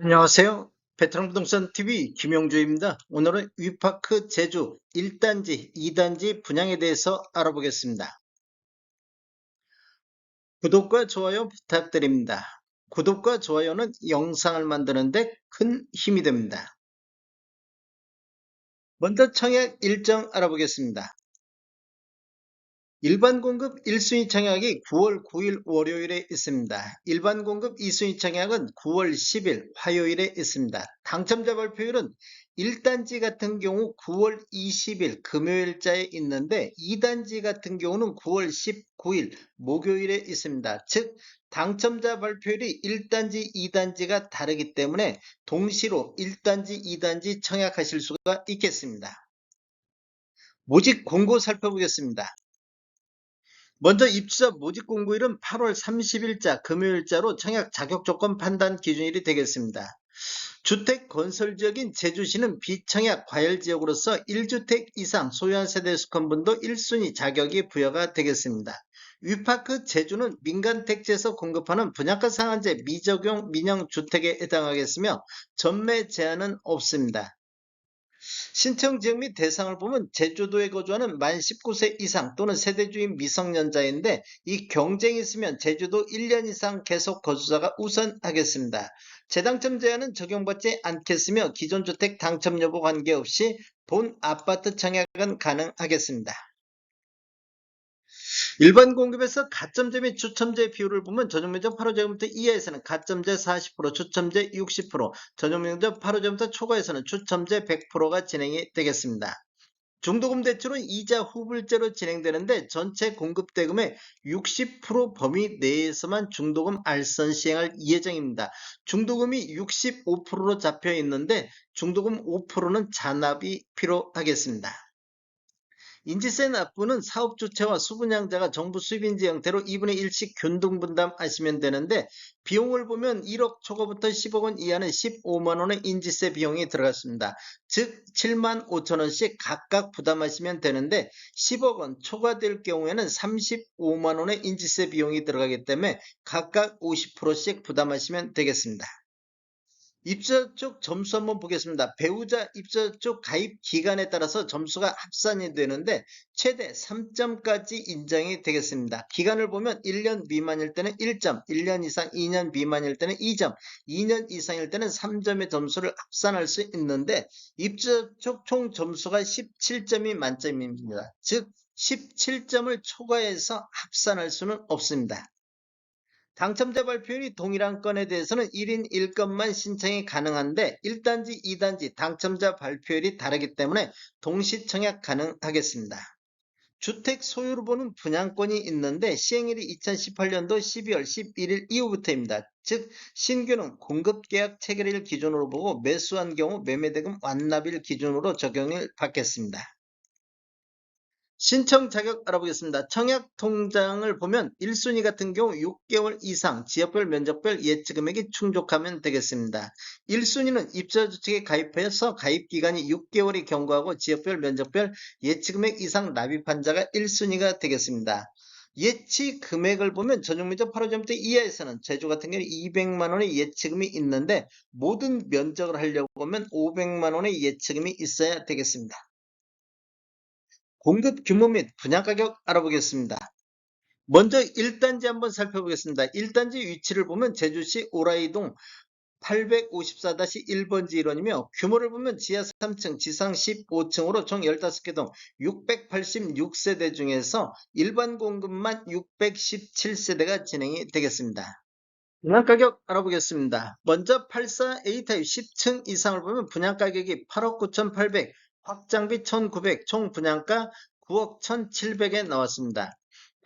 안녕하세요. 베트남 부동산 TV 김용주입니다. 오늘은 위파크 제주 1단지, 2단지 분양에 대해서 알아보겠습니다. 구독과 좋아요 부탁드립니다. 구독과 좋아요는 영상을 만드는데 큰 힘이 됩니다. 먼저 청약 일정 알아보겠습니다. 일반 공급 1순위 청약이 9월 9일 월요일에 있습니다. 일반 공급 2순위 청약은 9월 10일 화요일에 있습니다. 당첨자 발표율은 1단지 같은 경우 9월 20일 금요일자에 있는데 2단지 같은 경우는 9월 19일 목요일에 있습니다. 즉 당첨자 발표율이 1단지, 2단지가 다르기 때문에 동시로 1단지, 2단지 청약하실 수가 있겠습니다. 모집 공고 살펴보겠습니다. 먼저 입주자 모집 공고일은 8월 30일자 금요일자로 청약 자격 조건 판단 기준일이 되겠습니다. 주택 건설 지역인 제주시는 비청약 과열 지역으로서 1주택 이상 소유한 세대 수권분도 1순위 자격이 부여가 되겠습니다. 위파크 제주는 민간 택지에서 공급하는 분양가 상한제 미적용 민영 주택에 해당하겠으며 전매 제한은 없습니다. 신청 지역 및 대상을 보면 제주도에 거주하는 만 19세 이상 또는 세대주인 미성년자인데 이 경쟁이 있으면 제주도 1년 이상 계속 거주자가 우선하겠습니다. 재당첨 제한은 적용받지 않겠으며 기존 주택 당첨 여부 관계없이 본 아파트 청약은 가능하겠습니다. 일반 공급에서 가점제 및 추첨제 비율을 보면 전용면적 8호제곱미터 이하에서는 가점제 40%, 추첨제 60%, 전용면적 8호제곱미터 초과에서는 추첨제 100%가 진행이 되겠습니다. 중도금 대출은 이자 후불제로 진행되는데 전체 공급대금의 60% 범위 내에서만 중도금 알선 시행할 예정입니다. 중도금이 65%로 잡혀 있는데 중도금 5%는 잔압이 필요하겠습니다. 인지세 납부는 사업 주체와 수분양자가 정부 수입인지 형태로 2분의 1씩 균등 분담하시면 되는데 비용을 보면 1억 초과부터 10억 원 이하는 15만 원의 인지세 비용이 들어갔습니다. 즉 7만 5천 원씩 각각 부담하시면 되는데 10억 원 초과될 경우에는 35만 원의 인지세 비용이 들어가기 때문에 각각 50%씩 부담하시면 되겠습니다. 입주자 쪽 점수 한번 보겠습니다. 배우자 입주자 쪽 가입 기간에 따라서 점수가 합산이 되는데 최대 3점까지 인정이 되겠습니다. 기간을 보면 1년 미만일 때는 1점, 1년 이상 2년 미만일 때는 2점, 2년 이상일 때는 3점의 점수를 합산할 수 있는데 입주자 쪽 총 점수가 17점이 만점입니다. 즉 17점을 초과해서 합산할 수는 없습니다. 당첨자 발표율이 동일한 건에 대해서는 1인 1건만 신청이 가능한데 1단지, 2단지 당첨자 발표율이 다르기 때문에 동시 청약 가능하겠습니다. 주택 소유를 보는 분양권이 있는데 시행일이 2018년도 12월 11일 이후부터입니다. 즉 신규는 공급계약 체결일 기준으로 보고 매수한 경우 매매대금 완납일 기준으로 적용을 받겠습니다. 신청 자격 알아보겠습니다. 청약 통장을 보면 1순위 같은 경우 6개월 이상 지역별 면적별 예치 금액이 충족하면 되겠습니다. 1순위는 입주자 주택에 가입해서 가입 기간이 6개월이 경과하고 지역별 면적별 예치 금액 이상 납입한 자가 1순위가 되겠습니다. 예치 금액을 보면 전용면적 8호점대 이하에서는 제주 같은 경우 200만 원의 예치금이 있는데 모든 면적을 하려고 하면 500만 원의 예치금이 있어야 되겠습니다. 공급 규모 및 분양가격 알아보겠습니다. 먼저 1단지 한번 살펴보겠습니다. 1단지 위치를 보면 제주시 오라이동 854-1번지 1원이며 규모를 보면 지하 3층, 지상 15층으로 총 15개 동 686세대 중에서 일반 공급만 617세대가 진행이 되겠습니다. 분양가격 알아보겠습니다. 먼저 84A 타입 10층 이상을 보면 분양가격이 8억 9,800, 확장비 1,900, 총 분양가 9억 1,700에 나왔습니다.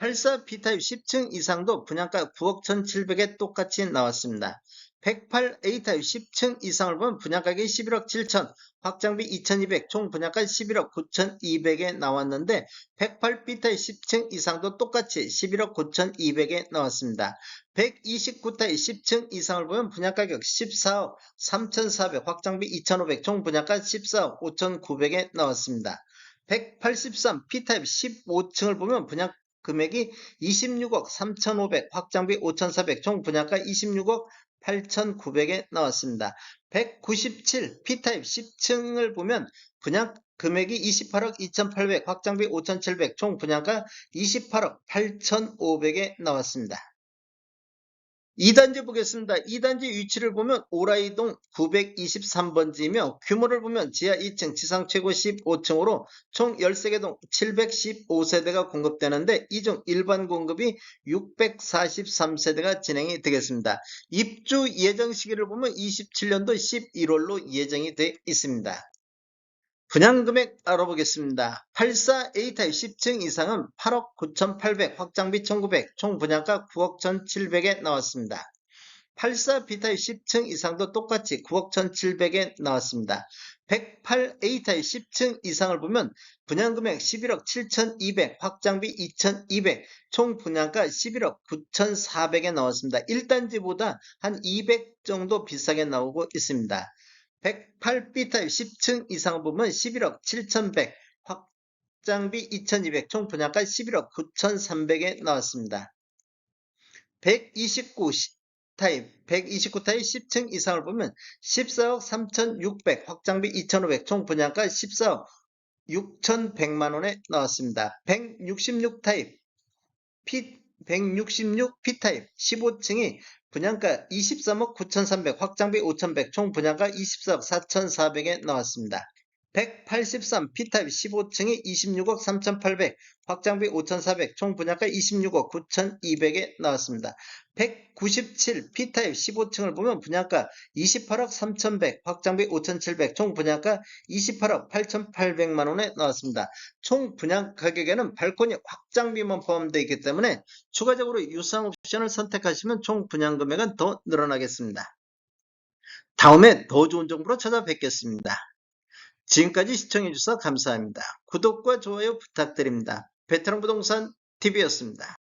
84B 타입 10층 이상도 분양가 9억 1,700에 똑같이 나왔습니다. 108A 타입 10층 이상을 보면 분양가격이 11억 7천, 확장비 2,200, 총 분양가 11억 9,200에 나왔는데 108B 타입 10층 이상도 똑같이 11억 9,200에 나왔습니다. 129타입 10층 이상을 보면 분양가격 14억 3,400, 확장비 2,500, 총 분양가 14억 5,900에 나왔습니다. 183 P타입 15층을 보면 분양 금액이 26억 3,500, 확장비 5,400, 총 분양가 26억 8,900에 나왔습니다. 197 P타입 10층을 보면 분양 금액이 28억 2,800, 확장비 5,700, 총 분양가 28억 8,500에 나왔습니다. 2단지 보겠습니다. 2단지 위치를 보면 오라이동 923번지이며 규모를 보면 지하 2층, 지상 최고 15층으로 총 13개 동 715세대가 공급되는데 이 중 일반 공급이 643세대가 진행이 되겠습니다. 입주 예정 시기를 보면 27년도 11월로 예정이 되어 있습니다. 분양금액 알아보겠습니다. 84A타입 10층 이상은 8억 9,800, 확장비 1,900, 총 분양가 9억 1,700에 나왔습니다. 84B타입 10층 이상도 똑같이 9억 1,700에 나왔습니다. 108A타입 10층 이상을 보면 분양금액 11억 7,200, 확장비 2,200, 총 분양가 11억 9,400에 나왔습니다. 1단지보다 한 200 정도 비싸게 나오고 있습니다. 108B타입 10층 이상을 보면 11억 7,100, 확장비 2,200, 총 분양가 11억 9,300에 나왔습니다. 129타입 10층 이상을 보면 14억 3,600, 확장비 2,500, 총 분양가 14억 6,100만원에 나왔습니다. 166타입 166P타입 15층이 분양가 23억 9,300, 확장비 5,100, 총 분양가 24억 4,400에 나왔습니다. 183P타입 15층이 26억 3,800, 확장비 5,400, 총 분양가 26억 9,200에 나왔습니다. 197P타입 15층을 보면 분양가 28억 3,100, 확장비 5,700, 총 분양가 28억 8,800만원에 나왔습니다. 총 분양 가격에는 발코니 확장비만 포함되어 있기 때문에 추가적으로 유상 옵션을 선택하시면 총 분양 금액은 더 늘어나겠습니다. 다음에 더 좋은 정보로 찾아뵙겠습니다. 지금까지 시청해주셔서 감사합니다. 구독과 좋아요 부탁드립니다. 베테랑 부동산 TV였습니다.